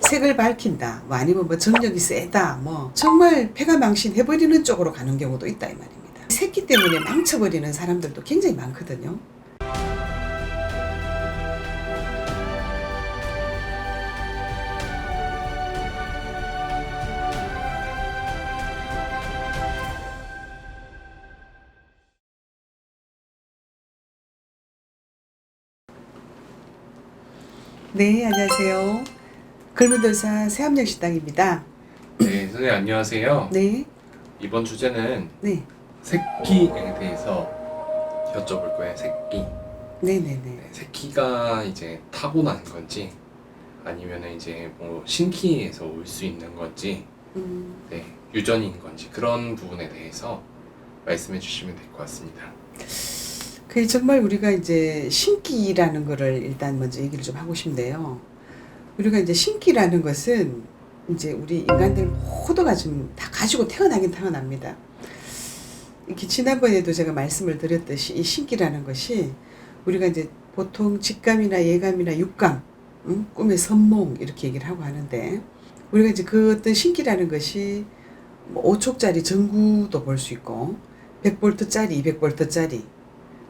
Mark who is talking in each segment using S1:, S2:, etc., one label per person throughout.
S1: 색을 밝힌다, 뭐 아니면 뭐 정력이 세다, 뭐 정말 폐가 망신해버리는 쪽으로 가는 경우도 있다 이 말입니다. 새끼 때문에 망쳐버리는 사람들도 굉장히 많거든요. 네, 안녕하세요. 글문돌사 새합력식당입니다.
S2: 네, 선생님 안녕하세요.
S1: 네,
S2: 이번 주제는
S1: 네,
S2: 새끼에 대해서 여쭤볼 거예요. 새끼.
S1: 네네네.
S2: 네, 새끼가 이제 타고난 건지 아니면은 이제 뭐 신기에서 올 수 있는 건지, 네, 유전인 건지 그런 부분에 대해서 말씀해 주시면 될 것 같습니다.
S1: 그 정말 우리가 이제 신기라는 거를 일단 먼저 얘기를 좀 하고 싶네요. 우리가 이제 신기라는 것은 이제 우리 인간들 모두가 좀 다 가지고 태어나긴 태어납니다. 이렇게 지난번에도 제가 말씀을 드렸듯이 이 신기라는 것이 우리가 이제 보통 직감이나 예감이나 육감, 꿈의 선몽 이렇게 얘기를 하고 하는데, 우리가 이제 그 어떤 신기라는 것이 뭐 5촉짜리 전구도 볼 수 있고 100볼트짜리, 200볼트짜리,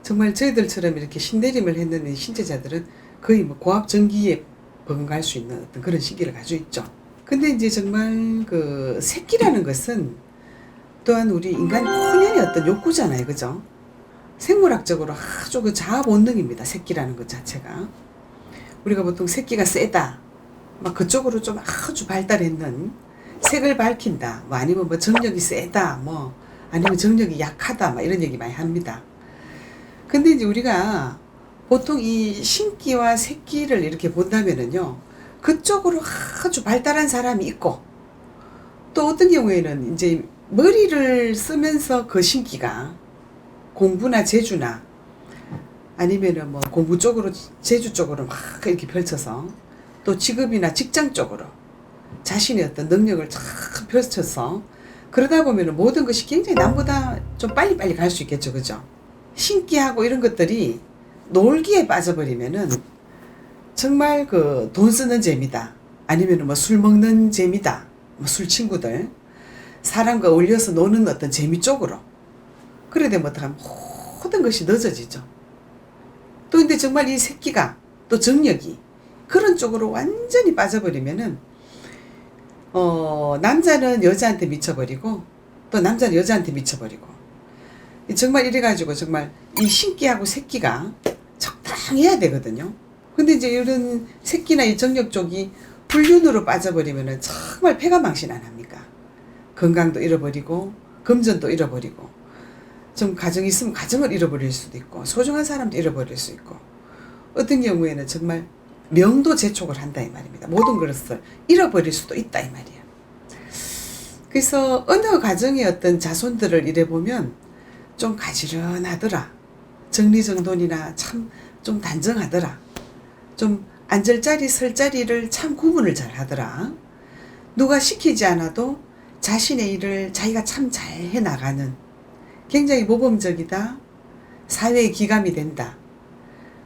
S1: 정말 저희들처럼 이렇게 신내림을 했는 신체자들은 거의 뭐 고압 전기에 버금갈 수 있는 어떤 그런 신기를 가지고 있죠. 근데 이제 정말 그 새끼라는 것은 또한 우리 인간 본연의 어떤 욕구잖아요. 그죠? 생물학적으로 아주 그 자아 본능입니다. 새끼라는 것 자체가. 우리가 보통 새끼가 세다, 막 그쪽으로 좀 아주 발달했는, 색을 밝힌다, 뭐 아니면 뭐 정력이 세다, 뭐 아니면 정력이 약하다, 막 이런 얘기 많이 합니다. 근데 이제 우리가 보통 이 신기와 새끼를 이렇게 본다면은요, 그쪽으로 아주 발달한 사람이 있고, 또 어떤 경우에는 이제 머리를 쓰면서 그 신기가 공부나 재주나 아니면은 뭐 공부 쪽으로, 재주 쪽으로 막 이렇게 펼쳐서, 또 직업이나 직장 쪽으로 자신의 어떤 능력을 쫙 펼쳐서, 그러다 보면은 모든 것이 굉장히 남보다 좀 빨리빨리 갈 수 있겠죠. 그죠? 신기하고 이런 것들이 놀기에 빠져버리면은 정말 그 돈 쓰는 재미다, 아니면 뭐 술 먹는 재미다, 뭐 술 친구들, 사람과 어울려서 노는 어떤 재미 쪽으로, 그래 되면 어떡하면 모든 것이 늦어지죠. 또 근데 정말 이 새끼가, 또 정력이 그런 쪽으로 완전히 빠져버리면은 남자는 여자한테 미쳐버리고 또 남자는 여자한테 미쳐버리고, 정말 이래가지고 정말 이 신기하고 새끼가 적당해야 되거든요. 근데 이제 이런 새끼나 이 정력 쪽이 불륜으로 빠져버리면은 정말 폐가 망신 안 합니까? 건강도 잃어버리고 금전도 잃어버리고, 좀 가정이 있으면 가정을 잃어버릴 수도 있고 소중한 사람도 잃어버릴 수 있고, 어떤 경우에는 정말 명도 재촉을 한다 이 말입니다. 모든 것을 잃어버릴 수도 있다 이 말이에요. 그래서 어느 가정의 어떤 자손들을 이래 보면 좀 가지런하더라, 정리정돈이나 참 좀 단정하더라, 좀 앉을 자리 설 자리를 참 구분을 잘 하더라, 누가 시키지 않아도 자신의 일을 자기가 참 잘 해나가는, 굉장히 모범적이다, 사회의 기감이 된다,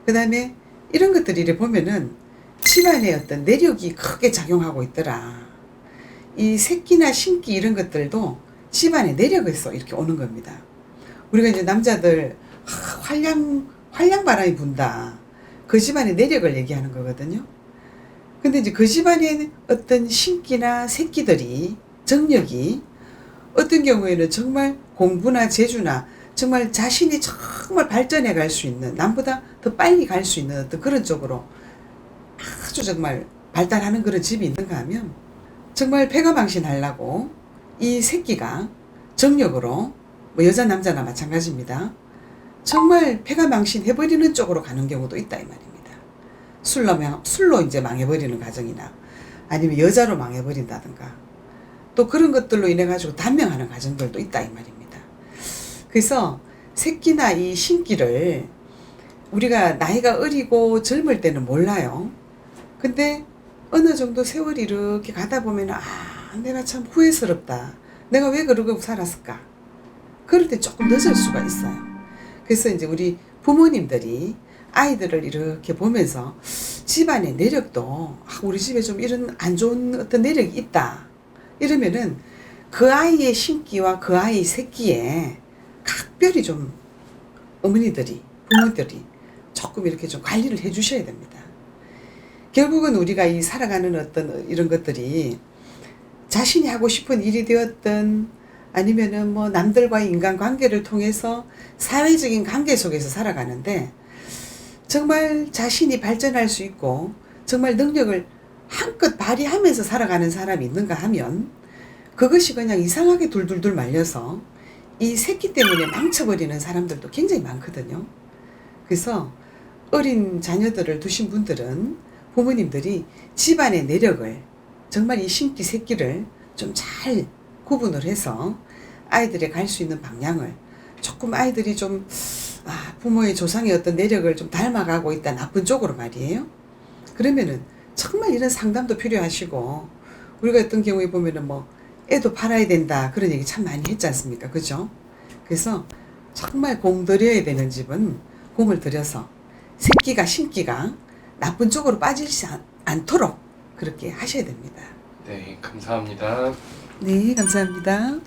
S1: 그 다음에 이런 것들을 이래 보면은 집안의 어떤 내력이 크게 작용하고 있더라. 이 새끼나 신기 이런 것들도 집안의 내력에서 이렇게 오는 겁니다. 우리가 이제 남자들 활량 바람이 분다, 그 집안의 내력을 얘기하는 거거든요. 근데 이제 그 집안의 어떤 신기나 새끼들이, 정력이 어떤 경우에는 정말 공부나 재주나 정말 자신이 정말 발전해 갈 수 있는, 남보다 더 빨리 갈 수 있는 어떤 그런 쪽으로 아주 정말 발달하는 그런 집이 있는가 하면, 정말 폐가 망신하려고 이 새끼가 정력으로, 뭐 여자 남자나 마찬가지입니다, 정말 폐가 망신해버리는 쪽으로 가는 경우도 있다 이 말입니다. 술로 이제 망해버리는 가정이나 아니면 여자로 망해버린다든가, 또 그런 것들로 인해 가지고 단명하는 가정들도 있다 이 말입니다. 그래서 새끼나 이 신기를 우리가 나이가 어리고 젊을 때는 몰라요. 근데 어느 정도 세월이 이렇게 가다 보면 내가 참 후회스럽다, 내가 왜 그러고 살았을까, 그럴 때 조금 늦을 수가 있어요. 그래서 이제 우리 부모님들이 아이들을 이렇게 보면서 집안의 내력도 우리 집에 좀 이런 안 좋은 어떤 내력이 있다 이러면은 그 아이의 신기와 그 아이의 새끼에 각별히 좀 어머니들이 부모들이 조금 이렇게 좀 관리를 해 주셔야 됩니다. 결국은 우리가 이 살아가는 어떤 이런 것들이 자신이 하고 싶은 일이 되었든 아니면은 뭐 남들과의 인간관계를 통해서 사회적인 관계 속에서 살아가는데 정말 자신이 발전할 수 있고 정말 능력을 한껏 발휘하면서 살아가는 사람이 있는가 하면 그것이 그냥 이상하게 둘둘둘 말려서 이 새끼 때문에 망쳐버리는 사람들도 굉장히 많거든요. 그래서 어린 자녀들을 두신 분들은 부모님들이 집안의 내력을 정말 이 신기 새끼를 좀 잘 구분을 해서 아이들이 갈 수 있는 방향을 조금 아이들이 좀 부모의 조상의 어떤 내력을 좀 닮아가고 있다 나쁜 쪽으로 말이에요. 그러면은 정말 이런 상담도 필요하시고 우리가 어떤 경우에 보면은 뭐 애도 팔아야 된다 그런 얘기 참 많이 했지 않습니까? 그죠? 그래서 정말 공 들여야 되는 집은 공을 들여서 새끼가 신기가 나쁜 쪽으로 빠지지 않도록 그렇게 하셔야 됩니다.
S2: 네, 감사합니다.
S1: 네, 감사합니다.